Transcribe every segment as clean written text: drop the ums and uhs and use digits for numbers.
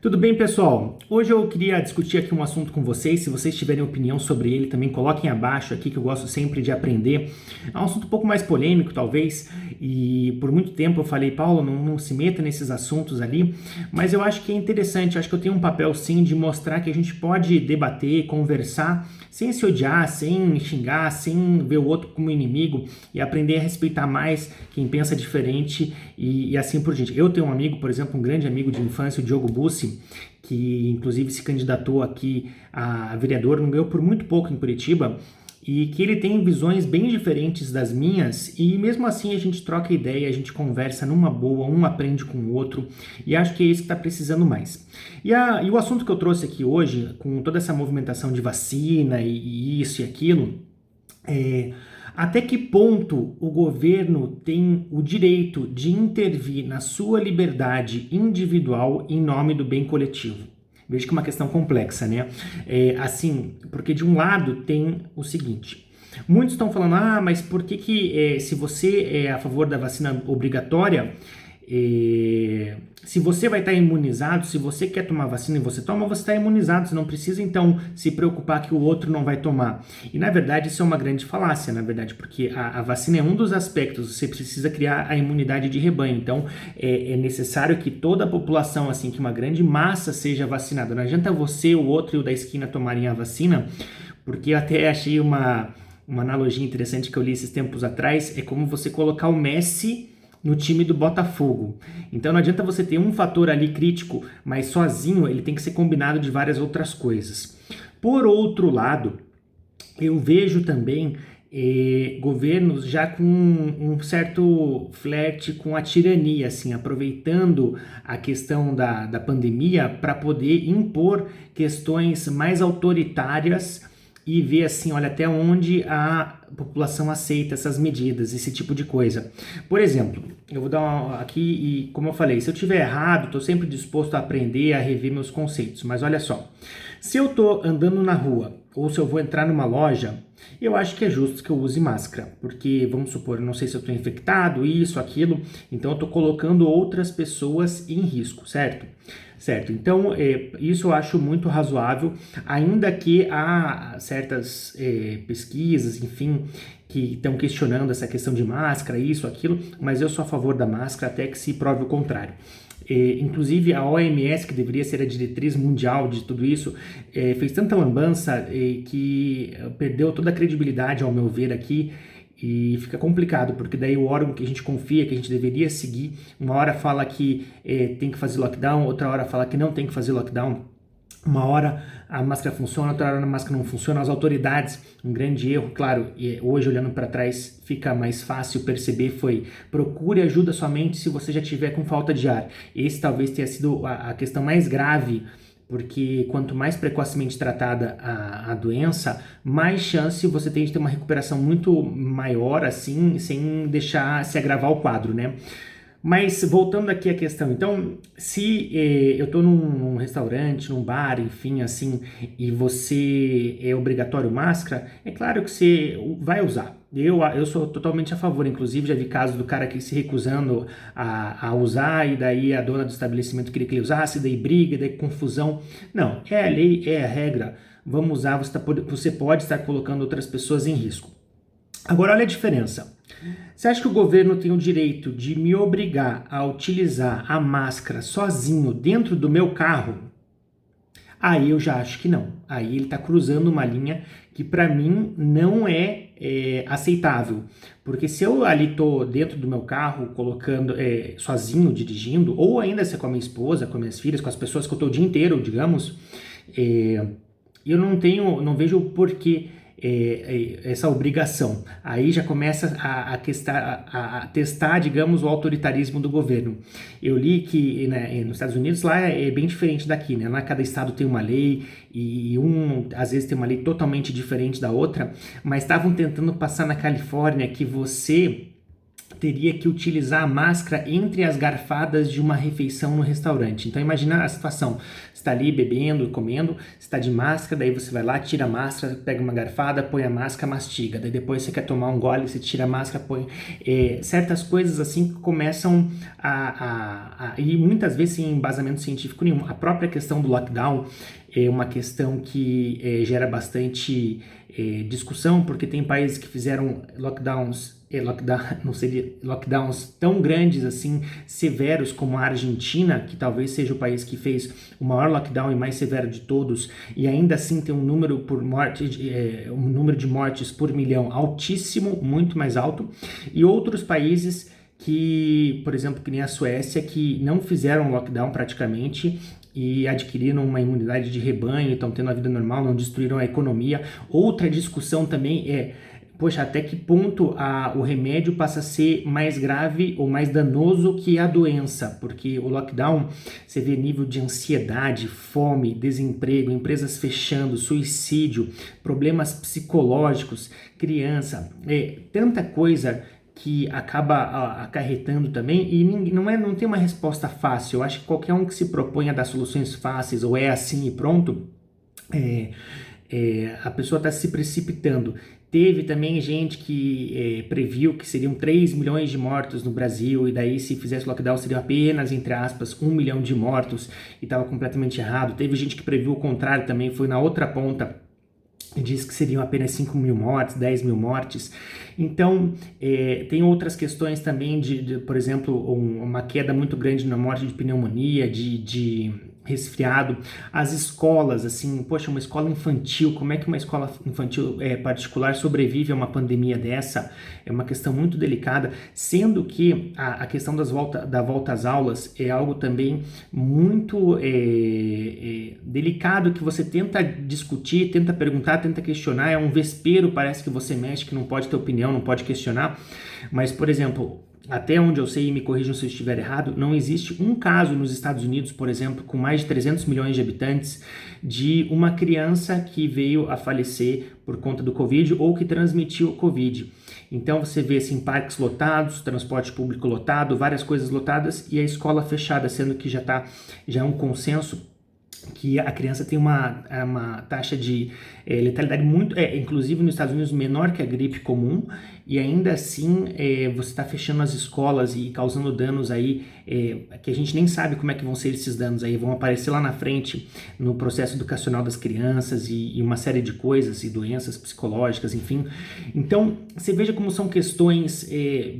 Tudo bem, pessoal? Hoje eu queria discutir aqui um assunto com vocês. Se vocês tiverem opinião sobre ele, também coloquem abaixo aqui, que eu gosto sempre de aprender. É um assunto um pouco mais polêmico, talvez, e por muito tempo eu falei, Paulo, não se meta nesses assuntos ali, mas eu acho que é interessante, eu acho que eu tenho um papel sim de mostrar que a gente pode debater, conversar, sem se odiar, sem xingar, sem ver o outro como inimigo e aprender a respeitar mais quem pensa diferente e assim por diante. Eu tenho um amigo, por exemplo, um grande amigo de infância, o Diogo Bussi, que inclusive se candidatou aqui a vereador, não ganhou por muito pouco em Curitiba, e que ele tem visões bem diferentes das minhas, e mesmo assim a gente troca ideia, a gente conversa numa boa, um aprende com o outro, e acho que é isso que está precisando mais. E o assunto que eu trouxe aqui hoje, com toda essa movimentação de vacina e isso e aquilo, até que ponto o governo tem o direito de intervir na sua liberdade individual em nome do bem coletivo? Veja que é uma questão complexa, né? Assim, porque de um lado tem o seguinte: muitos estão falando, mas por que se você é a favor da vacina obrigatória, se você vai estar imunizado, se você quer tomar vacina e você toma, você está imunizado, você não precisa então se preocupar que o outro não vai tomar. E na verdade isso é uma grande falácia, na verdade, porque a vacina é um dos aspectos, você precisa criar a imunidade de rebanho, então é necessário que toda a população, assim, que uma grande massa seja vacinada. Não adianta você, o outro e o da esquina tomarem a vacina, porque eu até achei uma analogia interessante que eu li esses tempos atrás, é como você colocar o Messi no time do Botafogo. Então não adianta você ter um fator ali crítico, mas sozinho ele tem que ser combinado de várias outras coisas. Por outro lado, eu vejo também governos já com um certo flerte com a tirania, assim, aproveitando a questão da pandemia para poder impor questões mais autoritárias e ver assim, olha, até onde a população aceita essas medidas, esse tipo de coisa. Por exemplo, eu vou dar aqui e, como eu falei, se eu tiver errado, estou sempre disposto a aprender, a rever meus conceitos, mas olha só, se eu estou andando na rua ou se eu vou entrar numa loja, eu acho que é justo que eu use máscara, porque, vamos supor, eu não sei se eu estou infectado, isso, aquilo, então eu estou colocando outras pessoas em risco, certo? Certo, então isso eu acho muito razoável, ainda que há certas pesquisas, enfim, que estão questionando essa questão de máscara, isso, aquilo, mas eu sou a favor da máscara até que se prove o contrário. Inclusive a OMS, que deveria ser a diretriz mundial de tudo isso, fez tanta lambança que perdeu toda a credibilidade, ao meu ver, aqui, e fica complicado, porque daí o órgão que a gente confia, que a gente deveria seguir, uma hora fala que tem que fazer lockdown, outra hora fala que não tem que fazer lockdown. Uma hora a máscara funciona, outra hora a máscara não funciona. As autoridades, um grande erro, claro, e hoje olhando para trás fica mais fácil perceber, foi procure ajuda somente se você já tiver com falta de ar. Esse talvez tenha sido a questão mais grave, porque quanto mais precocemente tratada a doença, mais chance você tem de ter uma recuperação muito maior, assim, sem deixar se agravar o quadro, né? Mas voltando aqui à questão, então, se eu estou num restaurante, num bar, enfim, assim, e você é obrigatório máscara, é claro que você vai usar. Eu sou totalmente a favor, inclusive já vi casos do cara aqui se recusando a usar, e daí a dona do estabelecimento queria que ele usasse, daí briga, daí confusão. Não, é a lei, é a regra, vamos usar, você pode estar colocando outras pessoas em risco. Agora, olha a diferença. Você acha que o governo tem o direito de me obrigar a utilizar a máscara sozinho dentro do meu carro? Aí eu já acho que não. Aí ele está cruzando uma linha que para mim não é aceitável. Porque se eu ali estou dentro do meu carro, colocando sozinho, dirigindo, ou ainda se é com a minha esposa, com minhas filhas, com as pessoas que eu estou o dia inteiro, digamos, eu não vejo o porquê essa obrigação. Aí já começa a testar, digamos, o autoritarismo do governo. Eu li que nos Estados Unidos lá é bem diferente daqui, né? Lá cada estado tem uma lei e às vezes tem uma lei totalmente diferente da outra, mas estavam tentando passar na Califórnia que você teria que utilizar a máscara entre as garfadas de uma refeição no restaurante. Então imagina a situação, você está ali bebendo, comendo, está de máscara, daí você vai lá, tira a máscara, pega uma garfada, põe a máscara, mastiga, daí depois você quer tomar um gole, você tira a máscara, põe certas coisas assim que começam e muitas vezes sem embasamento científico nenhum. A própria questão do lockdown é uma questão que gera bastante discussão, porque tem países que fizeram lockdowns tão grandes assim, severos, como a Argentina, que talvez seja o país que fez o maior lockdown e mais severo de todos, e ainda assim tem um número de mortes por milhão altíssimo, muito mais alto, e outros países que, por exemplo, que nem a Suécia, que não fizeram lockdown praticamente e adquiriram uma imunidade de rebanho, estão tendo a vida normal, não destruíram a economia. Outra discussão também poxa, até que ponto o remédio passa a ser mais grave ou mais danoso que a doença? Porque o lockdown, você vê nível de ansiedade, fome, desemprego, empresas fechando, suicídio, problemas psicológicos, criança, tanta coisa que acaba acarretando também, e não tem uma resposta fácil. Eu acho que qualquer um que se propõe a dar soluções fáceis, ou é assim e pronto, a pessoa está se precipitando. Teve também gente que previu que seriam 3 milhões de mortos no Brasil, e daí se fizesse lockdown seriam apenas, entre aspas, 1 milhão de mortos, e estava completamente errado. Teve gente que previu o contrário também, foi na outra ponta, diz que seriam apenas 5 mil mortes, 10 mil mortes. Então, tem outras questões também por exemplo, uma queda muito grande na morte de pneumonia, de resfriado. As escolas, assim, poxa, uma escola infantil, como é que uma escola infantil particular sobrevive a uma pandemia dessa? É uma questão muito delicada, sendo que a questão da volta às aulas é algo também muito delicado, que você tenta discutir, tenta perguntar, tenta questionar, é um vespeiro, parece que você mexe, que não pode ter opinião, não pode questionar, mas, por exemplo, até onde eu sei, e me corrijam se eu estiver errado, não existe um caso nos Estados Unidos, por exemplo, com mais de 300 milhões de habitantes, de uma criança que veio a falecer por conta do Covid ou que transmitiu o Covid. Então você vê assim, parques lotados, transporte público lotado, várias coisas lotadas e a escola fechada, sendo que já é um consenso que a criança tem uma taxa de letalidade muito, inclusive nos Estados Unidos, menor que a gripe comum, e ainda assim você está fechando as escolas e causando danos aí, que a gente nem sabe como é que vão ser esses danos aí, vão aparecer lá na frente no processo educacional das crianças e uma série de coisas e doenças psicológicas, enfim. Então, você veja como são questões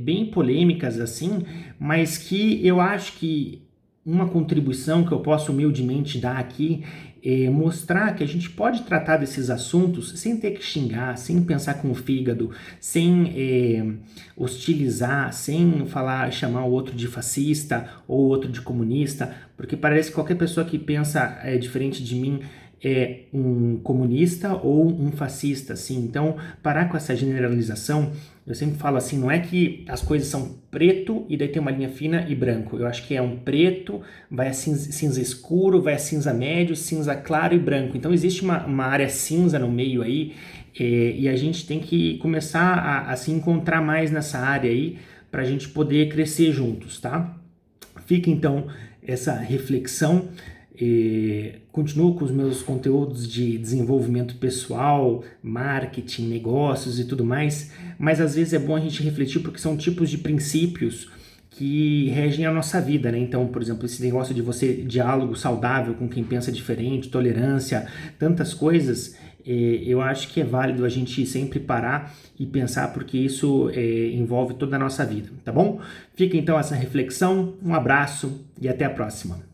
bem polêmicas assim, mas que eu acho que uma contribuição que eu posso humildemente dar aqui é mostrar que a gente pode tratar desses assuntos sem ter que xingar, sem pensar com o fígado, sem hostilizar, sem chamar o outro de fascista ou o outro de comunista, porque parece que qualquer pessoa que pensa diferente de mim é um comunista ou um fascista, assim. Então, parar com essa generalização. Eu sempre falo assim, não é que as coisas são preto e daí tem uma linha fina e branco. Eu acho que é um preto, vai a cinza escuro, vai a cinza médio, cinza claro e branco. Então existe uma área cinza no meio aí, e a gente tem que começar a se encontrar mais nessa área aí para a gente poder crescer juntos, tá? Fica então essa reflexão. Continuo com os meus conteúdos de desenvolvimento pessoal, marketing, negócios e tudo mais, mas às vezes é bom a gente refletir porque são tipos de princípios que regem a nossa vida, né? Então, por exemplo, esse negócio de diálogo saudável com quem pensa diferente, tolerância, tantas coisas, eu acho que é válido a gente sempre parar e pensar, porque isso envolve toda a nossa vida, tá bom? Fica então essa reflexão, um abraço e até a próxima.